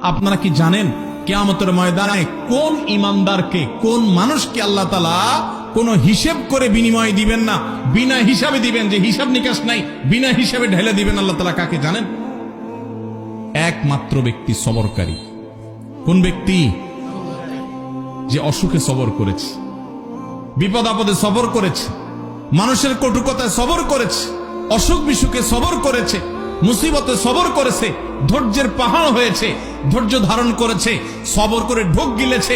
আপনারা কি জানেন কিয়ামতের ময়দানে কোন ইমানদারকে, কোন মানুষকে আল্লাহ তাআলা কোন হিসাব করে বিনিময় দিবেন না, বিনা হিসাবে দিবেন, যে হিসাব নিকাশ নাই, বিনা হিসাবে ঢেলে দিবেন আল্লাহ তাআলা কাকে জানেন? একমাত্র ব্যক্তি সবরকারী। কোন ব্যক্তি? যে অসুখে সবর করেছে, বিপদ আপদে সবর করেছে, মানুষের কটুকতায় সবর করেছে, অসুখ বিসুখে সবর করেছে, মুসিবতে সবর করেছে, ধৈর্যের পাহাড় হয়েছে, ধৈর্য ধারণ করেছে, সবর করে ঢোক গিলেছে,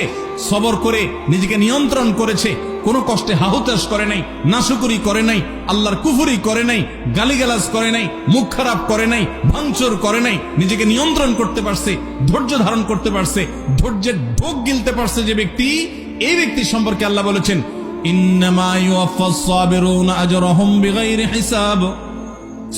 সবর করে নিজেকে নিয়ন্ত্রণ করেছে, কোনো কষ্টে হাহুতাশ করে নাই, নাশুকুরি করে নাই, আল্লাহর কুফরি করে নাই, গালিগালাজ করে নাই, মুখ খারাপ করে নাই, ভাঙচুর করে নাই, নিজেকে নিয়ন্ত্রণ করতে পারছে, ধৈর্য ধারণ করতে পারছে, ধৈর্যের ঢোক গিলতে পারছে যে ব্যক্তি, এই ব্যক্তি সম্পর্কে আল্লাহ বলেছেন ইন্নামা ইউওয়াফাস সাবিরুনা আজরাহুম বিগাইরি হিসাব।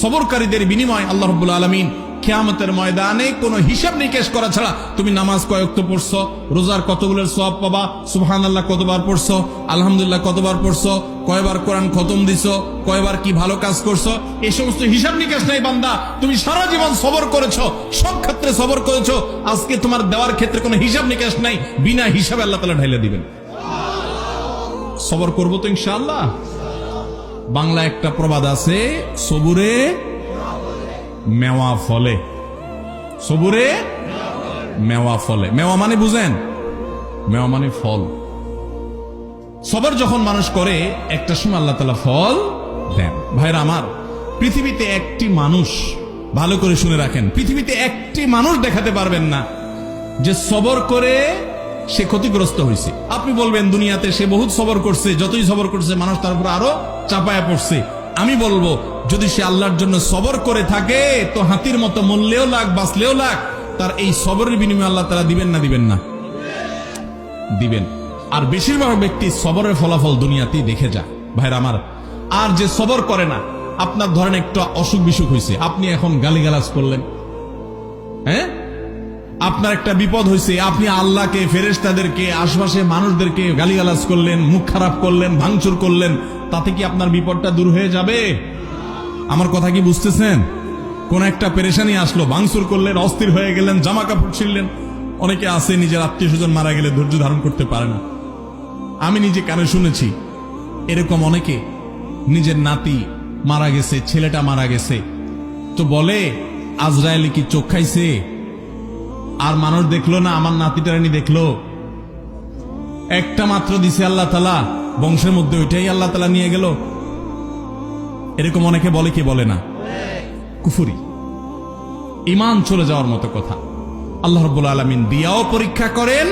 সবরকারীদের বিনিময় আল্লাহ রাব্বুল আলামিন কিয়ামতের ময়দানে কোনো হিসাব নিকেশ করা ছাড়া, তুমি নামাজ কয় ওয়াক্ত পড়ছো, রোজার কতগুলোর সওয়াব পাবা, সুবহানাল্লাহ কতবার পড়ছো, আলহামদুলিল্লাহ কতবার পড়ছো, কয়বার কোরআন খতম দিছো, কয়বার কি ভালো কাজ করছো, এই সমস্ত হিসাব নিকেশ নাই বান্দা। তুমি সারা জীবন সবর করেছো, সব ক্ষেত্রে সবর করেছো, আজকে তোমার দেওয়ার ক্ষেত্রে কোনো হিসাব নিকেশ নাই, বিনা হিসাবে আল্লাহ তাআলা ঢেলে দিবেন। সবর করবো তো ইনশাআল্লাহ। বাংলা একটা প্রবাদ আছে, সবুরে মেওয়া ফলে। সবুরে মেওয়া ফলে। মেওয়া মানে বুঝেন? মেওয়া মানে ফল। সবর যখন মানুষ করে একটা সময় আল্লাহ তাআলা ফল দেন। ভাইরা আমার, পৃথিবীতে একটি মানুষ, ভালো করে শুনে রাখেন, পৃথিবীতে একটি মানুষ দেখাতে পারবেন না যে সবর করে সে ক্ষতিগ্রস্ত হয়েছে। আপনি বলবেন দুনিয়াতে সে বহুত সবর করছে, যতই সবর করছে মানুষ তার উপর আরো চাপায়া পড়ছে। আমি বলবো যদি সে আল্লাহর জন্য সবর করে থাকে তো হাতির মতো মরলেও লাগ, বাঁচলেও লাগ, তার এই সবরের বিনিময়ে আল্লাহ তাআলা দিবেন না দিবেন না? দিবেন। আর বেশিরভাগ ব্যক্তি সবরের ফলাফল দুনিয়াতেই দেখে যায় ভাইরা আমার। আর যে সবর করে না, আপনার ধরেন একটু অসুখ বিসুখ হয়েছে, আপনি এখন গালিগালাজ করলেন, হ্যাঁ, আপনার একটা বিপদ হয়েছে, আপনি আল্লাহকে, ফেরেশতাদেরকে, আশপাশে মানুষদেরকে গালিগালাজ করলেন, মুখ খারাপ করলেন, ভাঙচুর করলেন, তাতে কি আপনার বিপদটা দূর হয়ে যাবে? আমার কথা কি বুঝতেছেন? কোন একটা পেরেশানি আসলো, ভাঙচুর করলেন, অস্থির হয়ে গেলেন, জামা কাপড় ছিঁড়লেন। অনেকে আছে নিজের আত্মীয় স্বজন মারা গেলে ধৈর্য ধারণ করতে পারে না। আমি নিজে কানে শুনেছি এরকম অনেকে, নিজের নাতি মারা গেছে, ছেলেটা মারা গেছে, তো বলে আজরায়েল কি চোখ খাইছে? আর মানুষ দেখলো না, আমার নাতিটারানি দেখলো, একটা মাত্র দিছে আল্লাহ তাআলা, বংশের মধ্যে ওইটাই আল্লাহ তাআলা নিয়ে গেল। এরকম অনেকে বলে, কি বলে না? কুফরি, ঈমান চলে যাওয়ার মতো কথা। আল্লাহ রাব্বুল আলামিন দিয়াও পরীক্ষা করেন,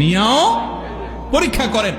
নিয়াও পরীক্ষা করেন।